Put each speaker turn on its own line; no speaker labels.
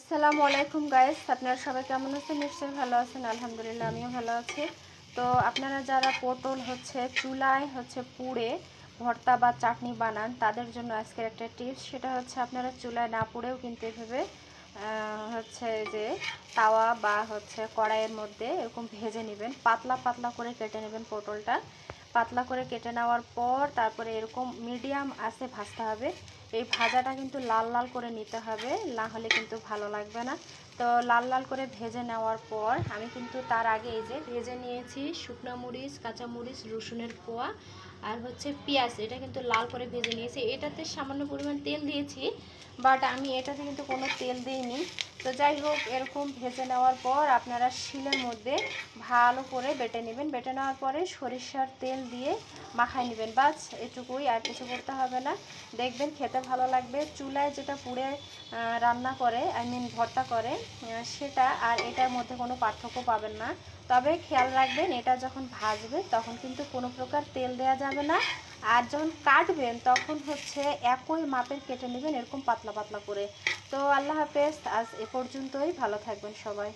আসসালামু আলাইকুম গাইস, আপনারা সবাই কেমন আছেন? নিশ্চয়ই ভালো আছেন। আলহামদুলিল্লাহ আমিও ভালো আছি। তো আপনারা যারা পটল চুলায় পুড়ে ভর্তা বা চাটনি বানান, তাদের জন্য আজকের একটা টিপস। সেটা হচ্ছে আপনারা চুলায় না পুড়েও কিন্তু এভাবে যে তাওয়া বা কড়াইয়ের মধ্যে এরকম ভেজে নেবেন। পাতলা পাতলা করে কেটে নেবেন পটলটা। পাতলা করে কেটে নেওয়ার পর তারপরে এরকম মিডিয়াম আঁচে ভাজতে হবে। এই ভাজাটা কিন্তু লাল লাল করে নিতে হবে, না হলে কিন্তু ভালো লাগবে না। তো লাল লাল করে ভেজে নেওয়ার পর আমি কিন্তু তার আগে এই যে ভেজে নিয়েছি শুকনো মরিচ, কাঁচামরিচ, রসুনের কোয়া আর পেঁয়াজ। এটা কিন্তু লাল করে ভেজে নিয়েছি। এটাতে সামান্য পরিমাণ তেল দিয়েছি, বাট আমি এটাতে কিন্তু কোনো তেল দিইনি। তো যাই হোক, এরকম ভেজে নেওয়ার পর আপনারা শিলের মধ্যে ভালো করে বেটে নেবেন। বেটে নেওয়ার পরে সরিষার তেল দিয়ে মাখায় নেবেন। বাস এটুকুই, আর কিছু করতে হবে না। দেখবেন খেতে ভালো লাগবে। চুলায় যেটা পুড়ে রান্না করে, ভর্তা করে, সেটা আর এটার মধ্যে কোনো পার্থক্য পাবেন না। তবে খেয়াল রাখবেন, এটা যখন ভাজবে তখন কিন্তু কোনো প্রকার তেল দেওয়া যাবে না। আর যখন কাটবেন তখন একই মাপের কেটে নেবেন, এরকম পাতলা পাতলা করে। তো আল্লাহ হাফেজ, আজ এ পর্যন্তই। ভালো থাকবেন সবাই।